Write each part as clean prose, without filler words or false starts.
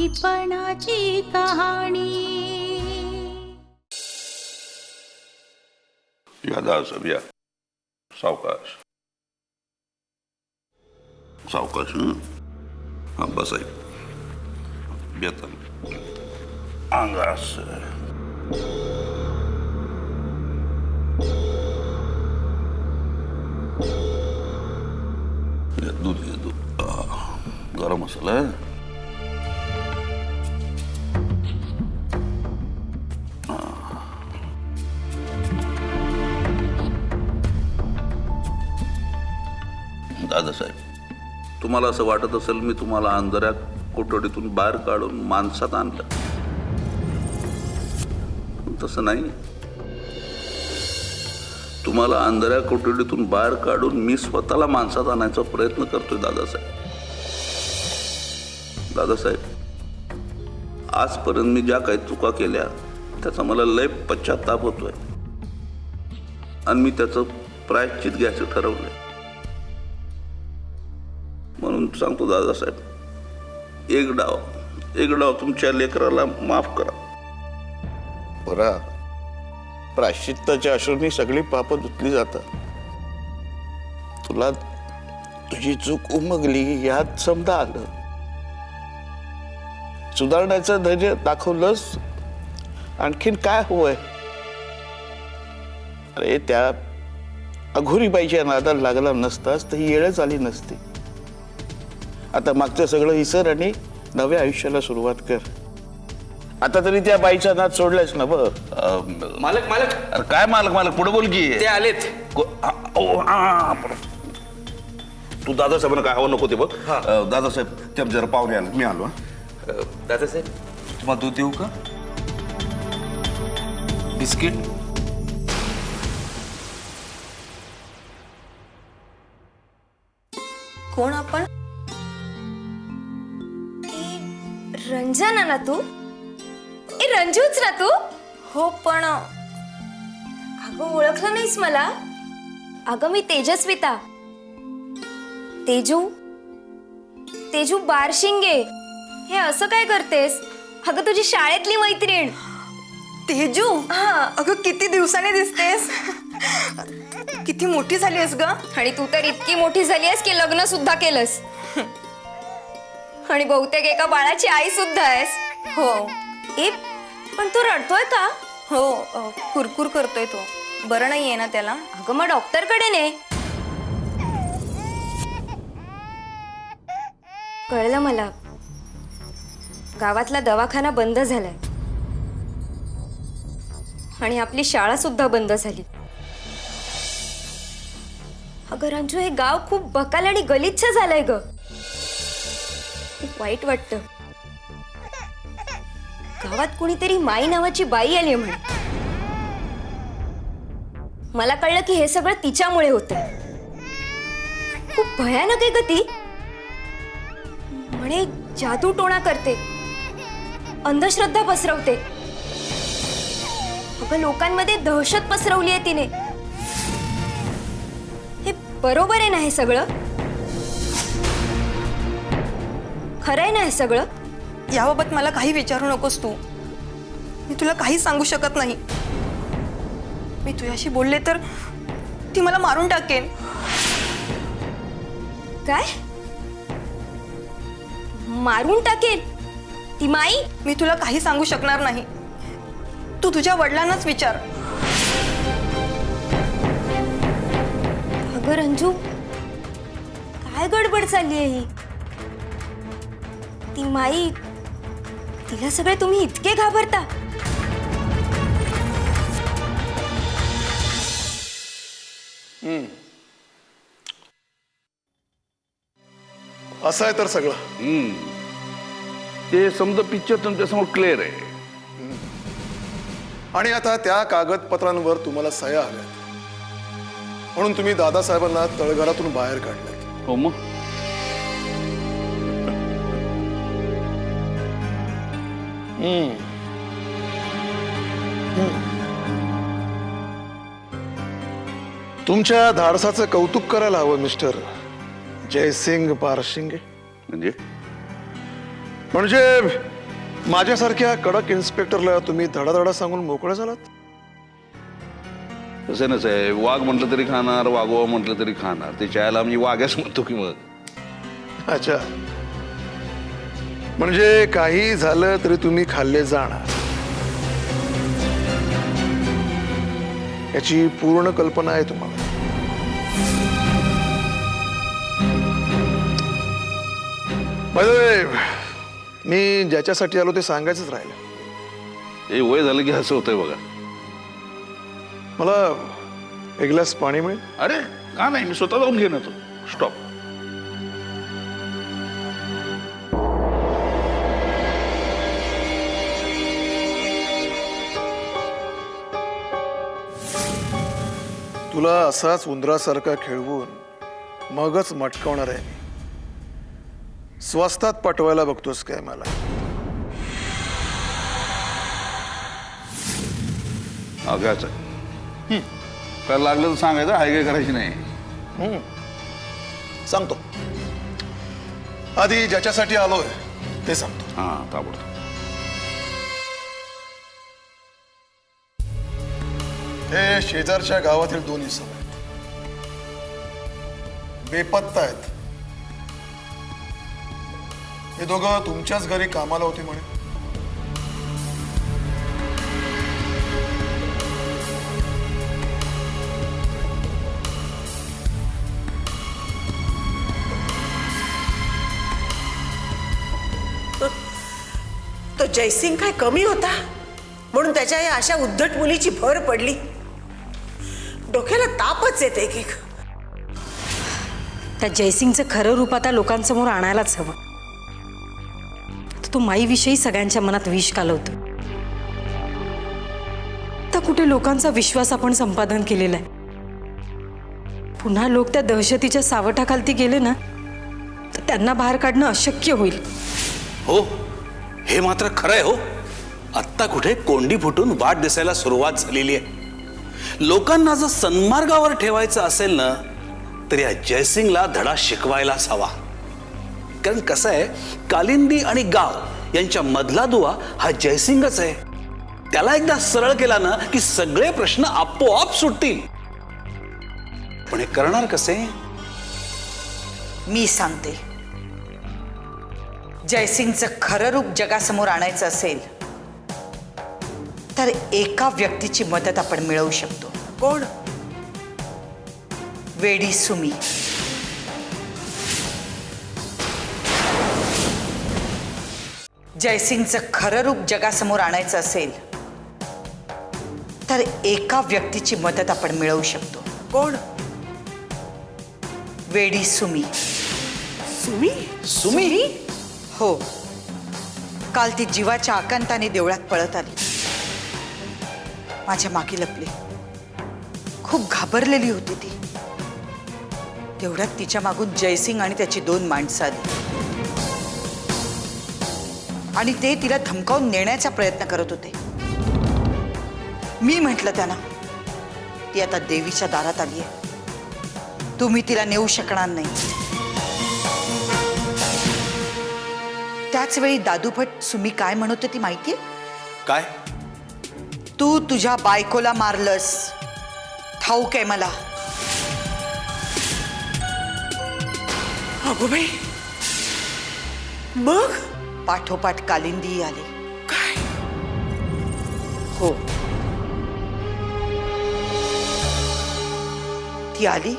बालपणाची कहाणी. या दादासाहेब या. सावकाश सावकाश. हा बसाय. बेतन अंगास दूध घे दूध. गरम मसाला आहे. दादासाहेब, तुम्हाला असं वाटत असेल मी तुम्हाला अंधाऱ्या कोठडीतून बाहेर काढून माणसात आणलं. तसं नाही. तुम्हाला अंधाऱ्या कोठडीतून बाहेर काढून मी स्वतःला माणसात आणायचा प्रयत्न करतोय दादासाहेब. दादासाहेब, आजपर्यंत मी ज्या काही चुका केल्या त्याचा मला लय पश्चाताप होतोय आणि मी त्याचं प्रायश्चित घ्यायचं ठरवलंय. म्हणून सांगतो दादासाहेब, एक डाव तुमच्या लेकराला माफ करा. बरा, प्रायश्चित्ताच्या अश्रूंनी सगळी पाप धुतली जातात. तुला तुझी चूक उमगली यात समजा आलं. सुधारण्याचं धैर्य दाखवलंस. आणखीन काय हवंय? अरे, त्या अघोरीबाईच्या नादाला लागला नसतास तर ही येळच आली नसती. आता मागचं सगळं विसर आणि नव्या आयुष्याला सुरुवात कर. आता तरी त्या बाईचा नाद सोडलायस ना? बघ मालक मालक. अरे काय मालक पुढे बोल की. ते आलेत. तू दादासाहेबांना काय हवं नको ते बघ. दादासाहेब, त्या जरा पाहुणे आले, मी आलो. दादासाहेब, तुम्हाला दूध देऊ का? बिस्किट? कोण आपण? रंजना ना तू? रंजूच ना तू? हो, पण अगं ओळखलं नाहीस मला? अगं मी तेजस्विता. तेजू बारशिंगे. हे असं काय करतेस? अगं तुझी शाळेतली मैत्रीण तेजू. अगं किती दिवसाने दिसतेस. किती मोठी झालीस ग. आणि तू तर इतकी मोठी झाली आहेस की लग्न सुद्धा केलंस. आणि बहुतेक एका बाळाची आई सुद्धा आहेस. हो. पण तू रडतोय का? हो, कुरकुर करतोय तो. बरं नाहीये ना त्याला? अगं मग डॉक्टरकडे ने. कळलं मला. गावातला दवाखाना बंद झालाय आणि आपली शाळा सुद्धा बंद झाली. अगं रंजू, हे गाव खूप बकाल आणि गलिच्छ झालंय ग. खूप वाईट वाटतं. गावात कुणीतरी माई नावाची बाई आली म्हणे. मला कळलं की हे सगळं तिच्यामुळे होतं. खूप भयानक आहे ग ती. म्हणे जादू टोणा करते, अंधश्रद्धा पसरवते. अगं लोकांमध्ये दहशत पसरवली आहे तिने. हे बरोबर आहे ना? हे सगळं खरं आहे ना? हे सगळं? याबाबत मला काही विचारू नकोस तू. मी तुला काही सांगू शकत नाही. मी तुझ्याशी बोलले तर ती मला मारून टाकेन. काय? मारून टाकेल ती माई? मी तुला काही सांगू शकणार नाही. तू तुझ्या वडिलांनाच विचार. अगं रंजू, काय गडबड चालली आहे ही? ती माई, तिला सगळे तुम्ही इतके घाबरता? असं आहे तर सगळं. ते समजा पिक्चर तुमच्यासमोर क्लिअर आहे. आणि आता त्या कागदपत्रांवर तुम्हाला सह्या हव्यात म्हणून तुम्ही दादासाहेबांना तळघरातून बाहेर काढलं. हो मग. तुमच्या धाडसाचं कौतुक करायला हवं मिस्टर जयसिंग बारशिंगे. म्हणजे म्हणजे माझ्यासारख्या कडक इन्स्पेक्टरला तुम्ही धडाधडा सांगून मोकळे झालात? तसं नच आहे, वाघ म्हटलं तरी खाणार, वाघोबा म्हटलं तरी खाणार. ते चायला म्हणजे वाघच म्हणतो की मग. अच्छा, म्हणजे काही झालं तरी तुम्ही खाल्ले जाणार याची पूर्ण कल्पना आहे तुम्हाला. By the way, मी ज्याच्यासाठी आलो ते सांगायचंच राहिलं. हे वय झालं की असं होतंय बघा. मला एक ग्लास पाणी मिळेल? अरे का नाही, मी स्वतः जाऊन घेऊन येतो. स्टॉप. तुला असाच उंदरासारखा खेळवून मगच मटकावणार आहे मी. स्वस्तात पटवायला बघतोस काय मला? अगाच काय लागलं तर सांगायचं, हाय काय करायची नाही. सांगतो. आधी ज्याच्यासाठी आलोय ते सांगतो. हा ताबडतोब. हे शेजारच्या गावातील 2 इसम आहेत. बेपत्ता आहेत. हे दोघं तुमच्याच घरी कामाला होते म्हणे. तो जयसिंग काय कमी होता म्हणून त्याच्या या अशा उद्धट मुलीची भर पडली. डोक्याला तापच येते एक. त्या जयसिंगचं खरं रूप आता लोकांसमोर आणायलाच हवं. तो माईविषयी सगळ्यांच्या मनात विष घालवतो. तर कुठे लोकांचा विश्वास आपण संपादन केलेला आहे. पुन्हा लोक त्या दहशतीच्या सावटाखालती गेले ना तर त्यांना बाहेर काढणं अशक्य होईल. हो, हे मात्र खरं आहे. हो, आत्ता कुठे कोंडी फुटून वाट दिसायला सुरुवात झालेली आहे. लोकांना जर सन्मार्गावर ठेवायचं असेल ना तर या जयसिंगला धडा शिकवायलाच हवा. कारण कसं आहे, कालिंदी आणि गाव यांच्या मधला दुवा हा जयसिंगच आहे. त्याला एकदा सरळ केला ना की सगळे प्रश्न आपोआप सुटतील. पण हे करणार कसे? मी सांगते. जयसिंगचं खरं रूप जगासमोर आणायचं असेल तर एका व्यक्तीची मदत आपण मिळवू शकतो. कोण? वेडी सुमी. जयसिंगचं खरं रूप जगासमोर आणायचं असेल तर एका व्यक्तीची मदत आपण मिळवू शकतो. कोण? वेडी सुमी. सुमी? सुमी? हो. काल ती जीवाच्या आकांताने देवळात पळत आली. माझ्या मागे लपली. खूप घाबरलेली होती ती. तेवढ्यात तिच्या मागून जयसिंग आणि त्याची 2 माणसं आली आणि ते तिला धमकावून नेण्याचा प्रयत्न करत होते. मी म्हटलं त्यांना, ती आता देवीच्या दारात आली आहे, तुम्ही तिला नेऊ शकणार नाही. त्याच वेळी दादूभट सुमी काय म्हणत होती माहितीये? काय? तू तुझ्या बायकोला मारलंस, ठाऊक आहे मला. अगो बाई, मग पाठोपाठ कालिंदी आली. काय? हो, ती आली.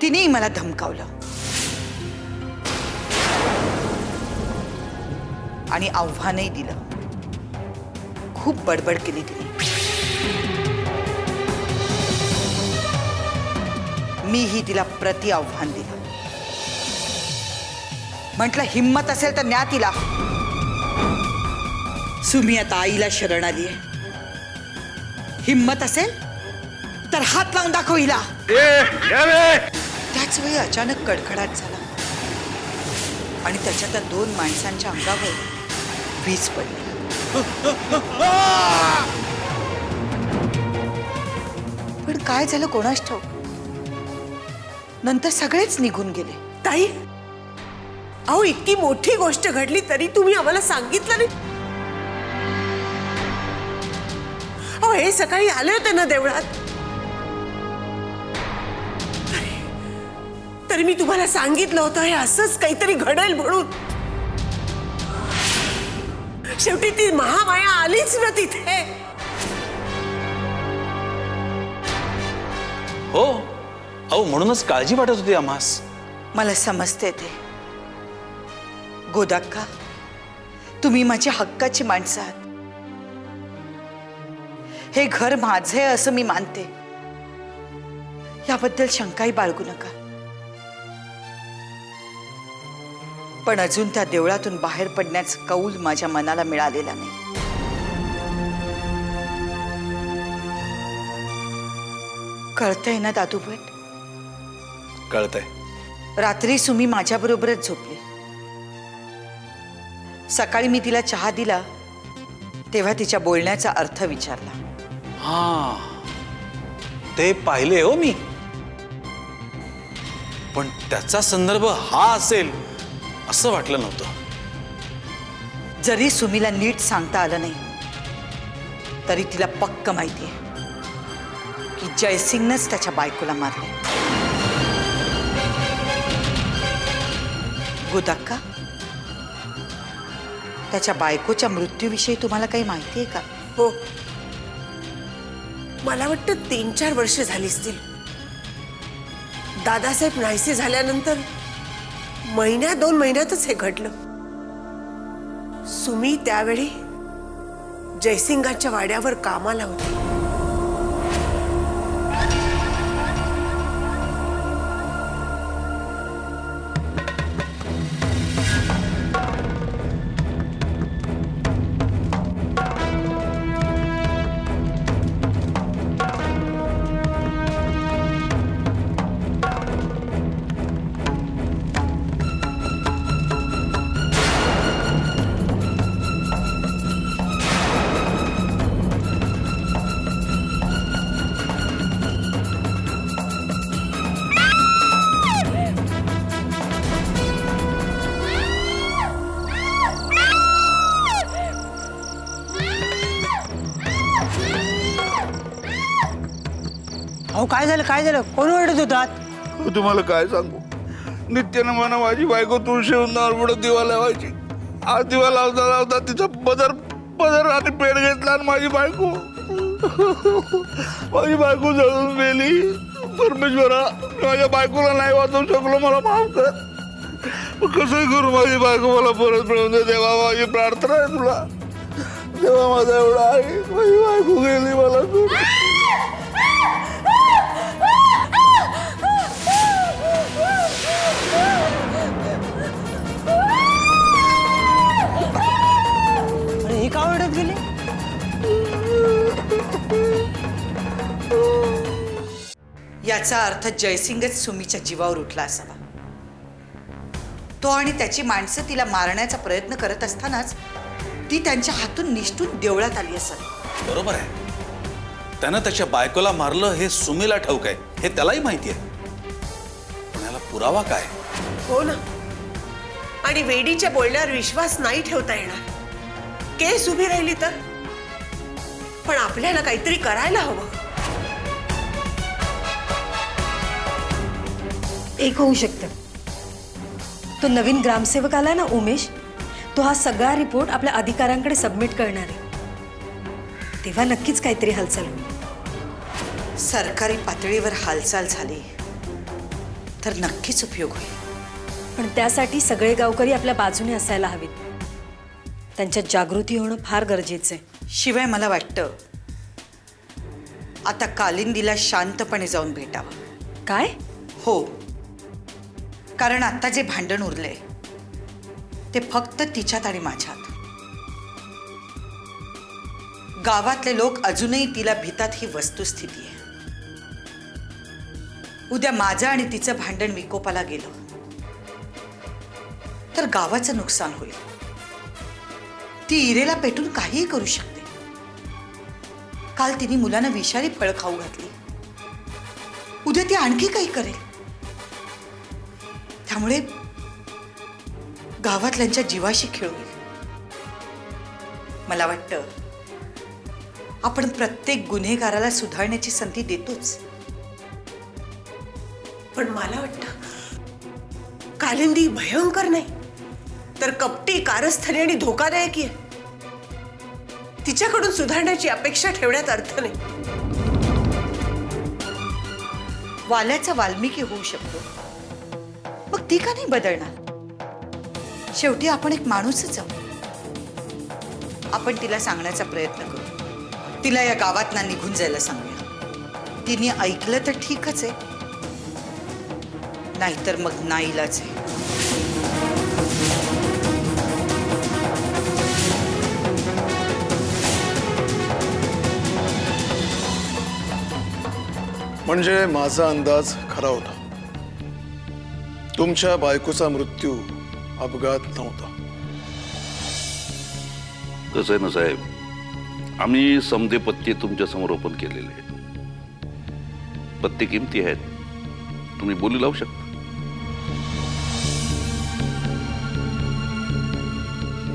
तिनेही मला धमकावलं आणि आव्हानही दिलं. खूप बडबड केली तिने. मीही तिला प्रति आव्हान दिलं. म्हटलं, हिम्मत असेल तर न्या तिला. सुमी आता आईला शरण आली आहे. हिम्मत असेल तर हात लावून दाखव हिला. त्याच वेळी अचानक कडकडाट झाला आणि त्याच्या त्या 2 माणसांच्या अंगावर वीज पडली. पण काय झालं कोणास ठाऊक. नंतर सगळेच निघून गेले. ताई, अहो इतकी मोठी गोष्ट घडली तरी तुम्ही आम्हाला सांगितलं नाही. अहो हे सकाळी आले होते ना देवळात, तरी मी तुम्हाला सांगितलं होतं हे असंच काहीतरी घडेल म्हणून. शेवटी ती महामाया आलीच ना तिथे. हो, अहो म्हणूनच काळजी वाटत होती आम्हास. मला समजते ते. गोदाक्का, तुम्ही माझी हक्काची माणसं आहात. हे घर माझे आहे असं मी मानते, याबद्दल शंकाही बाळगू नका. पण अजून त्या देवळातून बाहेर पडण्याचं कौल माझ्या मनाला मिळालेला नाही. कळतंय ना दादूभट? कळतंय. रात्री सुमी माझ्याबरोबरच झोपली. सकाळी मी तिला चहा दिला तेव्हा तिच्या बोलण्याचा अर्थ विचारला. हा, ते पाहिले हो मी. पण त्याचा संदर्भ हा असेल असं वाटलं नव्हतं. जरी सुमीला नीट सांगता आलं नाही तरी तिला पक्क माहितीये की जयसिंगनंच त्याच्या बायकोला मारले. गोदाक्का, त्याच्या बायकोच्या मृत्यूविषयी तुम्हाला काही माहिती आहे का? हो, मला वाटतं 3-4 वर्ष झाली असतील. दादासाहेब नाहीसे झाल्यानंतर 1-2 महिन्यातच हे घडलं. सुमी त्यावेळी जयसिंगाच्या वाड्यावर कामाला होती. अहो काय झालं कोण ओरडत होतात? तुम्हाला काय सांगू, नित्यानं म्हणा माझी बायको तुळशी उंदावर पुढे दिवा लावायची. आज दिवा लावता लावता तिचा पदर आणि पेट घेतला आणि माझी बायको जळून गेली. परमेश्वरा, माझ्या बायकोला नाही वाचवू शकलो, मला माफ कर. कसंही करू माझी बायको मला परत मिळवून दे देवा. माझी प्रार्थना आहे तुला देवा. माझा एवढा आहे, माझी बायको गेली मला सोडून. अरे ही का ओरडत गेली? याचा अर्थ जयसिंगच सुमीच्या जीवावर उठला असावा. तो आणि त्याची माणसं तिला मारण्याचा प्रयत्न करत असतानाच ती त्यांच्या हातून निष्ठून देवळात आली असावी. बरोबर आहे. त्यानं त्याच्या बायकोला मारलं हे सुमीला ठाऊक आहे, हे त्यालाही माहिती आहे. पण याला पुरावा काय? हो ना. आणि वेडीच्या बोलण्यावर विश्वास नाही ठेवता येणार. केस उभी राहिली तर. पण आपल्याला काहीतरी करायला हवं. एक होऊ शकतं. तो नवीन ग्रामसेवक आलाय ना उमेश, तो हा सगळा रिपोर्ट आपल्या अधिकाऱ्यांकडे सबमिट करणार आहे. तेव्हा नक्कीच काहीतरी हालचाल होईल. सरकारी पातळीवर हालचाल झाली तर नक्कीच उपयोग होईल. पण त्यासाठी सगळे गावकरी आपल्या बाजूने असायला हवेत. त्यांच्यात जागृती होणं फार गरजेचं आहे. शिवाय मला वाटतं आता कालिंदीला शांतपणे जाऊन भेटावं. काय? हो, कारण आता जे भांडण उरलंय ते फक्त तिच्यात आणि माझ्यात. गावातले लोक अजूनही तिला भितात ही वस्तुस्थिती आहे. उद्या माझं आणि तिचं भांडण विकोपाला गेलं तर गावाचं नुकसान होईल. ती इरेला पेटून काहीही करू शकते. काल तिने मुलांना विषारी फळ खाऊ घातली, उद्या ती आणखी काही करेल. त्यामुळे गावातल्यांच्या जीवाशी खेळू. मला वाटतं आपण प्रत्येक गुन्हेगाराला सुधारण्याची संधी देतोच. पण मला वाटतं कालिंदी भयंकर नाही तर कपटी, कारस्थानी आणि धोकादायक आहे. तिच्याकडून सुधारण्याची अपेक्षा ठेवण्यात अर्थ नाही. वाल्याचा वाल्मिकी होऊ शकतो, मग ती का नाही बदलणार? शेवटी आपण एक माणूसच आहोत. आपण तिला सांगण्याचा प्रयत्न करू, तिला या गावात ना निघून जायला सांगूया. तिने ऐकलं तर ठीकच आहे, नाहीतर मग नाईलाज आहे. म्हणजे माझा अंदाज खरा होता. तुमच्या बायकोचा मृत्यू अपघात नव्हता. कसं आहे ना साहेब, आम्ही समधे पत्ते तुमच्या समोर ओपन केलेले आहेत. पत्ते किमती आहेत, तुम्ही बोली लावू शकता.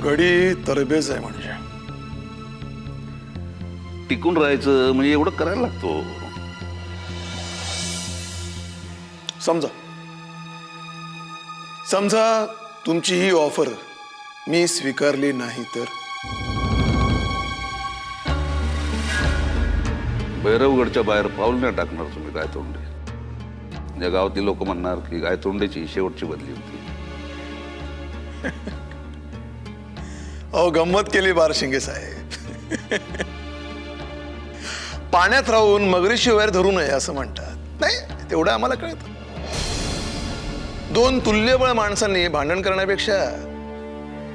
घडी तरबेज आहे म्हणजे. टिकून राहायचं म्हणजे एवढं करायला लागतो. समजा तुमची ही ऑफर मी स्वीकारली नाही तर? भैरवगडच्या बाहेर पाऊल नाही टाकणार तुम्ही गायतोंडे. या गावातली लोक म्हणणार की गायतोंडेची शेवटची बदली होती. अहो, गंमत केली बारशिंगे साहेब. पाण्यात राहून मगरीशी वैर धरू नये असं म्हणतात. नाही, तेवढं आम्हाला कळतं. दोन तुल्यबळ माणसांनी भांडण करण्यापेक्षा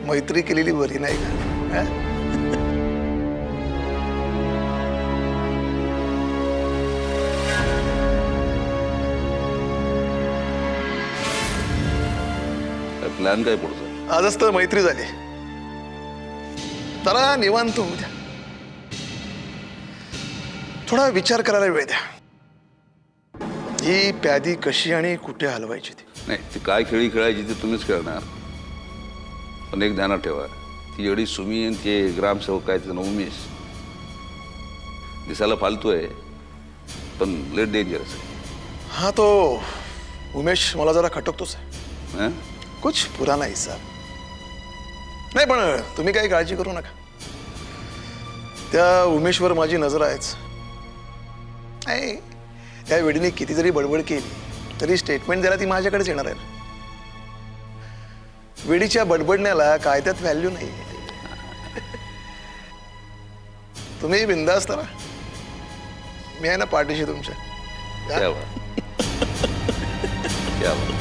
मैत्री केलेली बरी नाही का? प्लॅन काय पुढचा? आजच तर मैत्री झाली, जरा निवांत होऊ द्या. थोडा विचार करायला वेळ द्या. ही प्यादी कशी आणि कुठे हलवायची ती. नाही, ती काय खेळी खेळायची ती तुम्हीच खेळणार. पण एक ध्यानात ठेवा, ती एवढी सुमी आणि ते ग्रामसेवक काय त्याचं उमेश दिसायला फालतू आहे, पण लेट डेंजरस आहे. हा, तो उमेश मला जरा खटकतोच आहे. हं? कुछ पुराना हिसाब. नाही, पण तुम्ही काही काळजी करू नका. त्या उमेशवर माझी नजर आहेच. नाही, त्या वेडीने किती जरी बडबड केली तरी स्टेटमेंट द्यायला ती माझ्याकडेच येणार आहे. वेडीच्या बडबडण्याला कायद्यात व्हॅल्यू नाही. तुम्ही बिंदास्त ना, मी आहे ना पाठीशी तुमच्या. क्या बात. क्या बात.